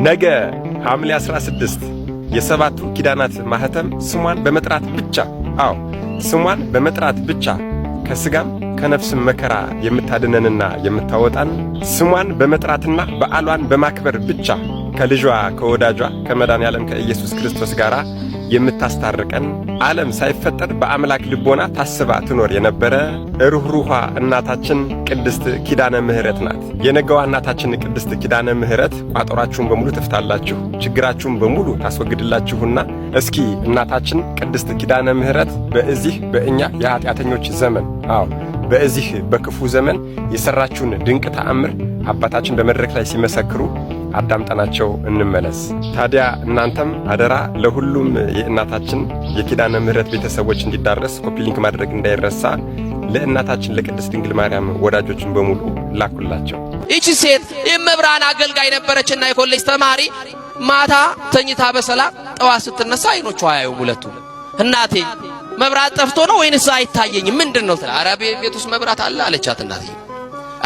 ነገ ሐምሌ 16 የሰባቱ ኪዳናት ማህተም ስሟን በመጥራት ብቻ ስሟን በመጥራት ብቻ ከስጋም ከነፍስም መከራ የምታድነንና የምታወጣን ስሟን በመጥራትና በዓሏን በማክበር ብቻ ከልጇ ከወዳጇ ከመድኃኔዓለም ከኢየሱስ ክርስቶስ ጋር የምታስታርቀን ዓለም ሳይፈጠር በአምላክ ልቦና ታስባ ትኖር የነበረ ሩህሩሃ እናታችን ቅድስት ኪዳነ ምህረት ናት። የነገዋ እናታችን ቅድስት ኪዳነ ምህረት ቋጠሯችሁን በሙሉ ትፍታላችሁ፣ ችግራችሁን በሙሉ ታስወግድላችሁና እስኪ እናታችን ቅድስት ኪዳነ ምህረት በዚህ በእኛ የኃጢአተኞች ዘመን በዚህ በክፉ ዘመን የሰራችውን ድንቅ ተአምር አባታችን በመድረክ ላይ ሲመሰክሩ አዳምጠናቸው እንመለስ። ታዲያ እናንተም አደራ ለሁሉም የእናታችን የኪዳነ ምህረት ቤተሰቦች እንዲዳረስ ኮፒ ሊንክ ማድረግ እንዳይረሳ። ለእናታችን ለቅድስት ድንግል ማርያም ወዳጆችን በሙሉ ላኩላቸው። እቺ ሴት የመብራን አገልጋይ ነበረችና የኮሌጅ ተማሪ ማታ ተኝታ በሰላም ጠዋት ስትነሳ አይኖቿ አያዩም ሁለቱም። እናቴ መብራት ጠፍቶ ነው ወይንስ አይታየኝም ምንድነው? ኧረ ቤት ውስጥ መብራት አለ አለቻት እናቴ።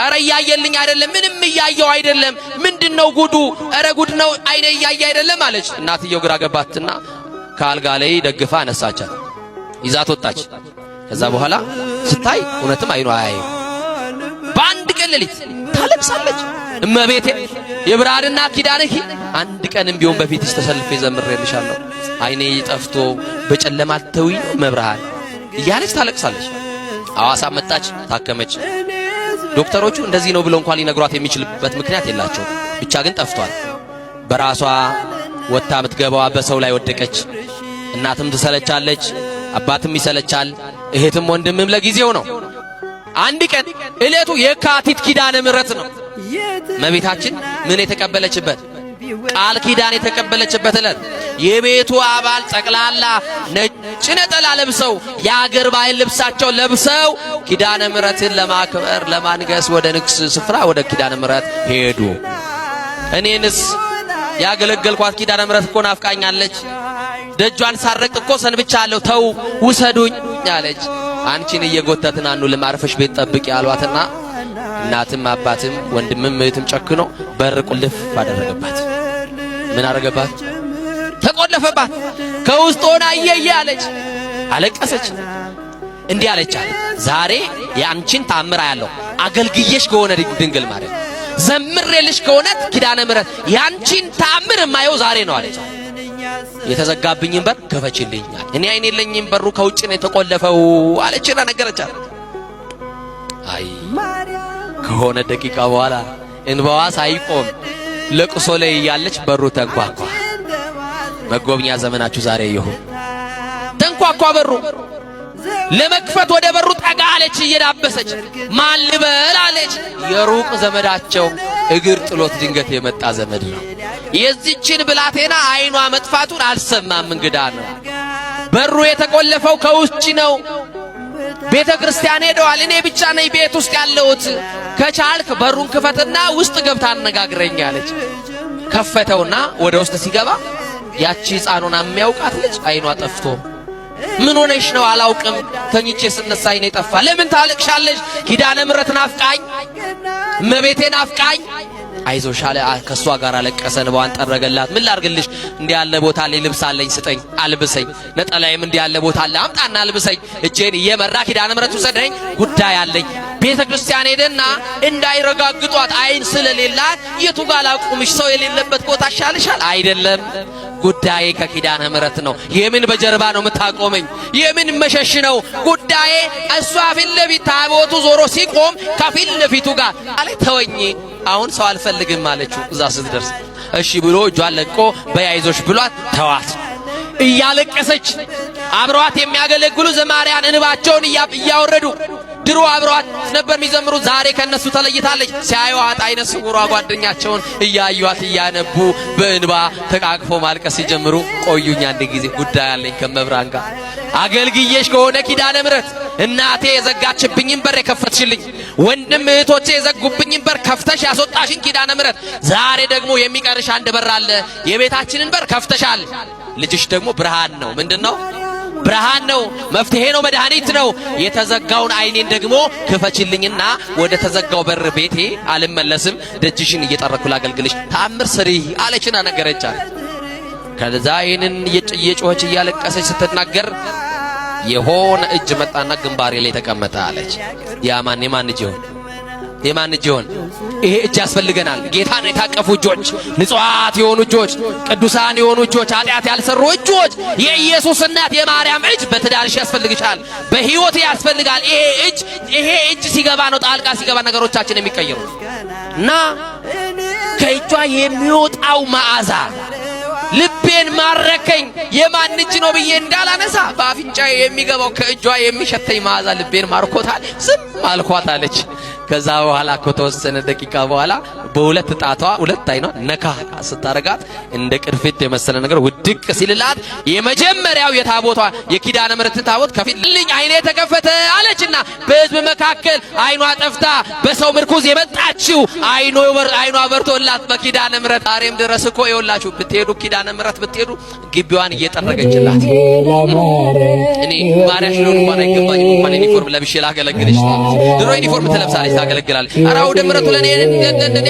ኧረ እያየልኝ አይደለም፣ ምንም እያየው አይደለም፣ ምንድነው ጉዱ? ኧረ ጉድ ነው፣ አይኔ እያየ አይደለም አለች። እናትየው ግራ ገባትና ከአልጋ ላይ ደግፋ አነሳቻት፣ ይዛት ወጣች። ከዛ በኋላ ስታይ እውነትም አይኗ አያየው። በአንድ ቀን ሌሊት ታለቅሳለች። እመቤቴ የብርሃንና ኪዳንኪ አንድ ቀንም ቢሆን በፊትሽ ተሰልፌ ዘምሬልሻለሁ፣ አይኔ ጠፍቶ በጨለማ ተውይ መብርሃን እያለች ታለቅሳለች። ሐዋሳ መጣች፣ ታከመች። ዶክተሮቹ እንደዚህ ነው ብለው እንኳን ሊነግሯት የሚችልበት ምክንያት የላቸው። ብቻ ግን ጠፍቷል። በራሷ ወጣ ምትገባዋ በሰው ላይ ወደቀች። እናትም ትሰለቻለች፣ አባትም ይሰለቻል፣ እህትም ወንድምም ለጊዜው ነው። አንድ ቀን እለቱ የካቲት ኪዳነ ምህረት ነው። እመቤታችን ምን የተቀበለችበት ቃል ኪዳን የተቀበለችበት ዕለት የቤቱ አባል ጠቅላላ ነጭ ነጠላ ለብሰው የአገር ባህል ልብሳቸው ለብሰው ኪዳነ ምህረትን ለማክበር ለማንገስ ወደ ንግስ ስፍራ ወደ ኪዳነ ምህረት ሄዱ። እኔንስ ያገለገልኳት ኪዳነ ምህረት እኮ ናፍቃኛለች፣ ደጇን ሳረቅ እኮ ሰንብቻለሁ፣ ተው ውሰዱኝ አለች። አንቺን እየጎተትን አኑ ለማርፈሽ ቤት ጠብቂ ያሏትና እናትም አባትም ወንድምም እህትም ጨክኖ በር ቁልፍ አደረገባት። ምን አደረገባት? ተቆለፈባት። ከውስጥ ሆና እየየ አለች፣ አለቀሰች። እንዲህ አለቻት፣ ዛሬ የአንቺን ታምራ ያለው አገልግዬሽ ከሆነ ድንግል ማርያም ዘምሬልሽ ከሆነ ኪዳነ ምህረት ያንቺን ታምር ማየው ዛሬ ነው አለች። የተዘጋብኝን በር ከፈችልኝ፣ እኔ አይኔ የለኝም፣ በሩ ከውጭ ነው የተቆለፈው አለችና ነገረቻት። አይ ከሆነ ደቂቃ በኋላ እንባዋ ሳይቆም ለቅሶ ላይ ያለች በሩ ተንኳኳ። መጎብኛ ዘመናችሁ ዛሬ ይሁን። ተንኳኳ በሩ። ለመክፈት ወደ በሩ ጠጋ አለች እየዳበሰች። ማን ልበል አለች። የሩቅ ዘመዳቸው እግር ጥሎት ድንገት የመጣ ዘመድ ነው። የዚችን ብላቴና አይኗ መጥፋቱን አልሰማም፣ እንግዳ ነው። በሩ የተቆለፈው ከውጭ ነው። ቤተ ክርስቲያን ሄደዋል። እኔ ብቻ ነኝ ቤት ውስጥ ያለሁት፣ ከቻልክ በሩን ክፈትና ውስጥ ገብታ አነጋግረኝ አለች። ከፈተውና ወደ ውስጥ ሲገባ ያቺ ሕፃኑን የሚያውቃት ልጅ አይኗ ጠፍቶ ምን ሆነሽ ነው? አላውቅም፣ ተኝቼ ስነሳ አይኔ ጠፋ። ለምን ታለቅሻለሽ? ኪዳነ ምህረት ናፍቃኝ፣ እመቤቴ ናፍቃኝ። አይዞሽ አለ። ከሷ ጋር አለቀሰ፣ እንባዋን ጠረገላት። ምን ላርግልሽ? እንዲህ ያለ ቦታ ላይ ልብስ አለኝ፣ ስጠኝ፣ አልብሰኝ። ነጠላዬም እንዲህ ያለ ቦታ አለ፣ አምጣና አልብሰኝ። እጄን እየመራ ኪዳነ ምህረት ውሰደኝ፣ ጉዳይ አለኝ። ቤተ ክርስቲያን ሄደና እንዳይረጋግጧት አይን ስለሌላት የቱ ጋር ላቁምሽ? ሰው የሌለበት ቦታ ይሻልሻል? አይደለም፣ ጉዳዬ ከኪዳነ ምህረት ነው። የምን በጀርባ ነው የምታቆመኝ? የምን መሸሽ ነው ጉዳዬ? እሷ ፊት ለፊት ታቦቱ ዞሮ ሲቆም ከፊት ለፊቱ ጋር አለ። ተወኝ፣ አሁን ሰው አልፈልግም አለችው። እዛ ስትደርስ እሺ ብሎ እጇን ለቆ በያይዞሽ ብሏት ተዋት። እያለቀሰች አብረዋት የሚያገለግሉ ዘማሪያን እንባቸውን እያወረዱ ድሮ አብረዋት ነበር የሚዘምሩ። ዛሬ ከነሱ ተለይታለች። ሲያዩዋት አይነ ስውሯ ጓደኛቸውን እያዩዋት እያነቡ በእንባ ተቃቅፎ ማልቀስ ሲጀምሩ ቆዩኝ አንድ ጊዜ ጉዳይ አለኝ ከመብራን ጋር አገልግዬሽ ከሆነ ኪዳነ ምህረት እናቴ የዘጋችብኝን በር የከፈትሽልኝ፣ ወንድም እህቶቼ የዘጉብኝን በር ከፍተሽ ያስወጣሽን ኪዳነ ምህረት ዛሬ ደግሞ የሚቀርሽ አንድ በር አለ። የቤታችንን በር ከፍተሻል። ልጅሽ ደግሞ ብርሃን ነው። ምንድነው? ብርሃን ነው፣ መፍትሄ ነው፣ መድኃኒት ነው። የተዘጋውን ዓይኔን ደግሞ ክፈችልኝና ወደ ተዘጋው በር ቤቴ አልመለስም፣ ደጅሽን እየጠረኩ ላገልግልሽ፣ ተአምር ስሪ አለችና ነገረቻት። ከዛ ይህንን እየጮኸች እያለቀሰች ስትናገር የሆነ እጅ መጣና ግንባሬ ላይ ተቀመጠ አለች። የማን እጅ ይሆን? የማን እጅ ይሆን? ይሄ እጅ ያስፈልገናል። ጌታን የታቀፉ እጆች፣ ንጹሃት የሆኑ እጆች፣ ቅዱሳን የሆኑ እጆች፣ ኃጢአት ያልሰሩ እጆች። የኢየሱስ እናት የማርያም እጅ በትዳርሽ ያስፈልግሻል፣ በሕይወት ያስፈልጋል። ይሄ እጅ ሲገባ ነው ጣልቃ ሲገባ ነገሮቻችን የሚቀየሩት። እና ከእጇ የሚወጣው መዓዛ ልቤን ማረከኝ። የማን እጅ ነው ብዬ እንዳላነሳ በአፍንጫዬ የሚገባው ከእጇ የሚሸተኝ መዓዛ ልቤን ማርኮታል። ዝም አልኳት አለች። ከዛ በኋላ ከተወሰነ ደቂቃ በኋላ በሁለት ጣቷ ሁለት አይኗ ነካ ስታረጋት እንደ ቅርፊት የመሰለ ነገር ውድቅ ሲልላት የመጀመሪያው የታቦቷ የኪዳነ ምሕረት ታቦት ከፊት ልኝ አይኔ ተከፈተ አለችና በሕዝብ መካከል አይኗ ጠፍታ በሰው ምርኩዝ የመጣችው አይኗ በርቶላት በኪዳነ ምሕረት ዛሬም ድረስ እኮ ይወላችሁ ብትሄዱ ኪዳነ ምሕረት ብትሄዱ ግቢዋን እየጠረገችላት እኔ ማርያም ነው እንኳን አይገባኝም እንኳን ዩኒፎርም ለብሼ ላገለግልሽ ድሮ ዩኒፎርም ትለብሳለች ታገለግላለች። አራው ደምረቱ ለኔ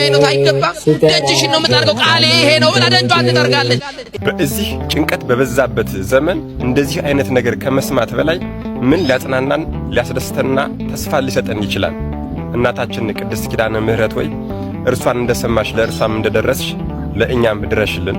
አይነት አይገባም ደጅሽን ነው የምታርገው ቃሌ ይሄ ነው ብላ ደጇን ትጠርጋለች። በዚህ ጭንቀት በበዛበት ዘመን እንደዚህ አይነት ነገር ከመስማት በላይ ምን ሊያጽናናን ሊያስደስተንና ተስፋ ሊሰጠን ይችላል? እናታችን ቅድስት ኪዳነ ምሕረት ወይ እርሷን እንደሰማሽ ለእርሷም እንደደረስሽ ለእኛም ድረሽልን።